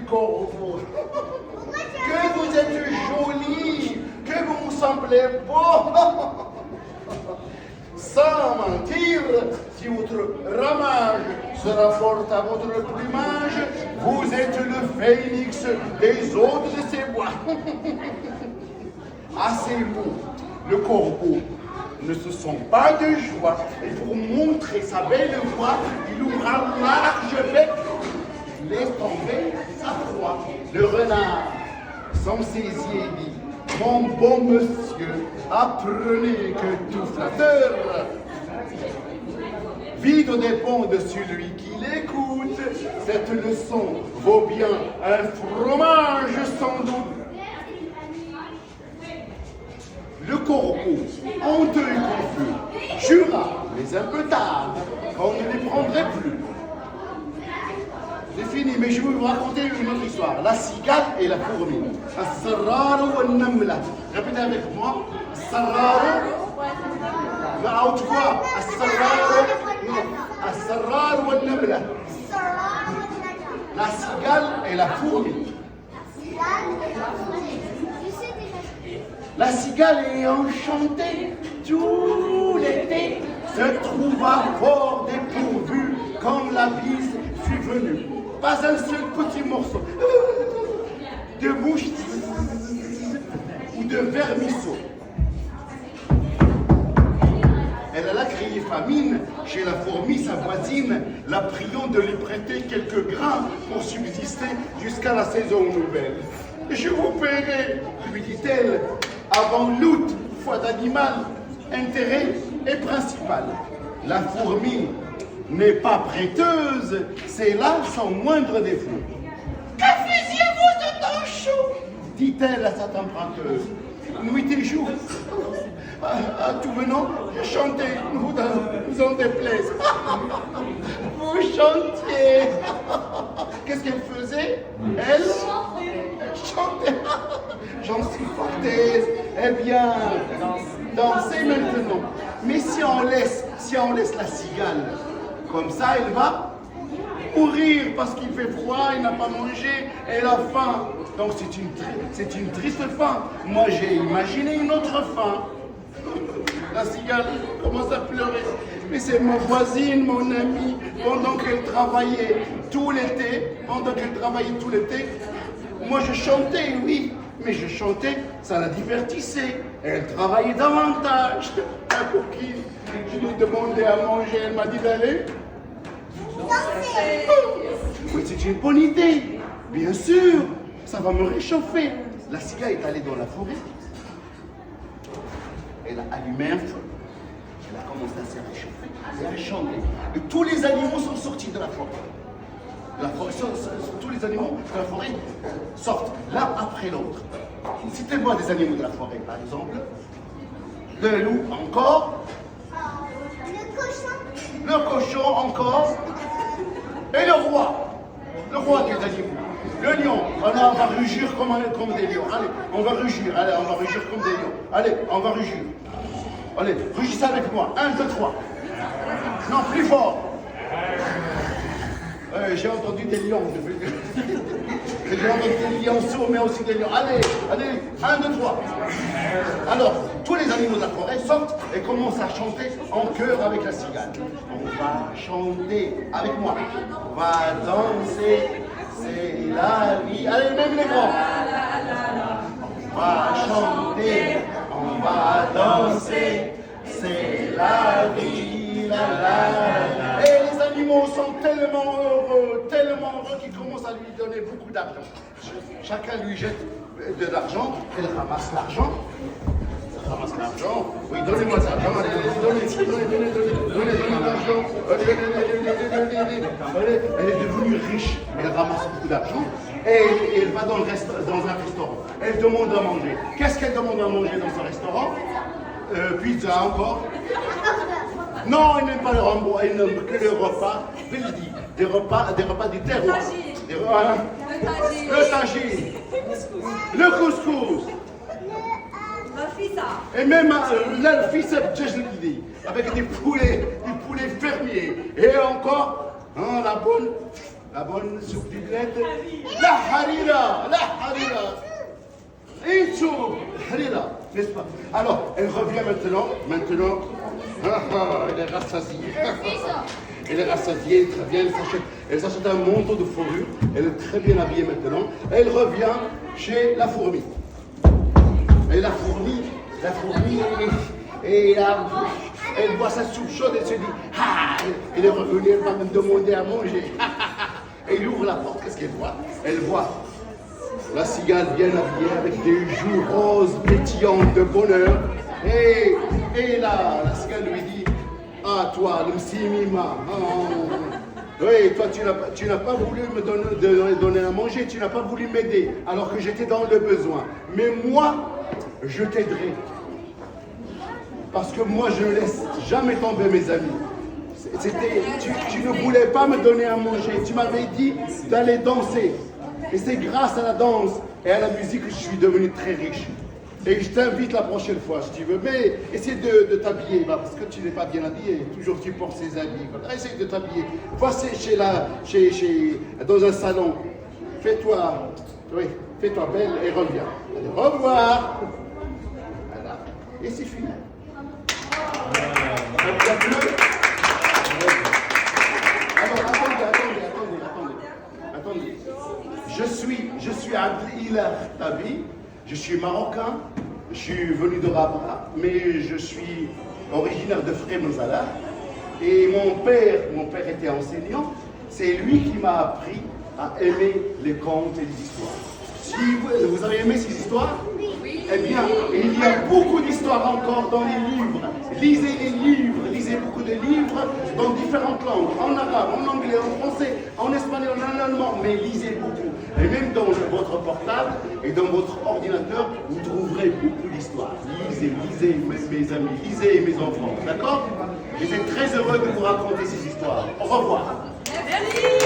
corbeau. Que vous êtes joli, que vous me semblez beau. Sans mentir, si votre ramage se rapporte à votre plumage, vous êtes le phénix des hôtes de ces bois. À ces mots, le corbeau ne se sent pas de joie, et pour montrer sa belle voix, il ouvre un large bec, laisse tomber sa proie. Le renard, sans saisir, dit: mon bon monsieur, apprenez que tout flatteur vide dépend de celui qui l'écoute. Cette leçon vaut bien un fromage sans doute. Le corbeau, honteux et confus, jura, mais un peu tard, qu'on ne les prendrait plus. C'est fini, mais je vais vous raconter une autre histoire. La cigale et la fourmi. As-sarraru wal-namla. Répétez avec moi. As-sarraru. Tu vois, as-sarraru wal-namla. La cigale et la fourmi. La cigale est enchantée tout l'été, se trouva fort dépourvue quand la bise fut venue. Pas un seul petit morceau de mouche ou de vermisseau. Elle alla crier famine chez la fourmi, sa voisine, la priant de lui prêter quelques grains pour subsister jusqu'à la saison nouvelle. Je vous paierai, lui dit-elle, avant l'août, foi d'animal, intérêt est principal. La fourmi n'est pas prêteuse, c'est là son moindre défaut. Que faisiez-vous de temps chaud? Dit-elle à cette emprunteuse. Nuit et jour. À tout venant, je chantais, vous en déplaise. Vous chantiez. Qu'est-ce qu'elle faisait? Elle chantait. J'en suis fort aise. Eh bien, dansez maintenant. Mais si on laisse la cigale, comme ça, elle va mourir parce qu'il fait froid, il n'a pas mangé, elle a faim. Donc c'est une triste fin. Moi, j'ai imaginé une autre fin. La cigale commence à pleurer. Mais c'est ma voisine, mon amie, pendant qu'elle travaillait tout l'été, moi je chantais, oui, mais je chantais, ça la divertissait. Elle travaillait davantage. Pour qui je lui demandais à manger, elle m'a dit d'aller. Oui, c'est une bonne idée. Bien sûr, ça va me réchauffer. La cigale est allée dans la forêt. Elle a allumé un feu. Elle a commencé à se réchauffer et à chanter. Et tous les animaux sont sortis de la forêt. Tous les animaux de la forêt sortent l'un après l'autre. Citez-moi des animaux de la forêt, par exemple. Le loup, encore. Le cochon, encore. Et le roi des animaux. Le lion, on va rugir comme des lions. Allez, on va rugir comme des lions. Allez, on va rugir. Allez, rugissez avec moi. 1, 2, 3. Non, plus fort. J'ai entendu des lions. J'ai entendu des lions sourds, mais aussi des lions. Allez, 1, 2, 3. Alors, tous les animaux de la forêt sortent et commencent à chanter en chœur avec la cigale. On va chanter avec moi. On va danser, c'est la vie. Allez, même les grands. On va chanter, on va danser, c'est la vie, la. Et les animaux sont tellement heureux qu'ils commencent à lui donner beaucoup d'argent. Chacun lui jette de l'argent, elle ramasse l'argent. Oui, donnez-moi ça. Donnez l'argent. Elle est devenue riche. Elle ramasse beaucoup d'argent. Et elle va dans un restaurant. Elle demande à manger. Qu'est-ce qu'elle demande à manger dans ce restaurant? Pizza encore. Non, elle n'aime pas le rambo. Elle n'aime que le repas. Des repas du terroir. Le tagine. Le couscous. Et même le fils avec des poulets fermiers. Et encore, la La bonne soupe d'Iblette. La harira, la harira. Et soupe, harira, n'est-ce pas? Alors, elle revient maintenant, elle est rassasiée. Elle est rassasiée, très bien, elle s'achète un manteau de fourrure, elle est très bien habillée maintenant. Elle revient chez la fourmi. Et la fourmi, et là, elle voit sa soupe chaude, elle se dit, ah, elle est revenue, elle va me demander à manger. Et il ouvre la porte, qu'est-ce qu'elle voit? Elle voit la cigale bien habillée avec des joues roses pétillantes de bonheur. Et là, la cigale lui dit, ah toi, le msimima, oui, toi tu n'as pas voulu me donner à manger, tu n'as pas voulu m'aider alors que j'étais dans le besoin. Mais moi, je t'aiderai. Parce que moi, je ne laisse jamais tomber mes amis. Tu ne voulais pas me donner à manger, tu m'avais dit d'aller danser. Et c'est grâce à la danse et à la musique que je suis devenu très riche. Et je t'invite la prochaine fois, si tu veux. Mais essaie de t'habiller, parce que tu n'es pas bien habillé. Toujours tu portes ces habits. Essaye de t'habiller. Va dans un salon. Fais-toi belle et reviens. Allez, au revoir. Voilà. Et c'est fini. Alors, attendez. Je suis Abdel Tabi. Je suis marocain, je suis venu de Rabat, mais je suis originaire de Frémezala. Et mon père était enseignant. C'est lui qui m'a appris à aimer les contes et les histoires. Si vous avez aimé ces histoires, eh bien, il y a beaucoup d'histoires encore dans les livres. Lisez les livres, lisez beaucoup de livres dans différentes langues, en arabe, en anglais, en français, en espagnol, en allemand, mais lisez beaucoup. Et même dans votre portable et dans votre ordinateur, vous trouverez beaucoup d'histoires. Lisez, mes amis, lisez mes enfants, d'accord? J'étais très heureux de vous raconter ces histoires. Au revoir. Merci.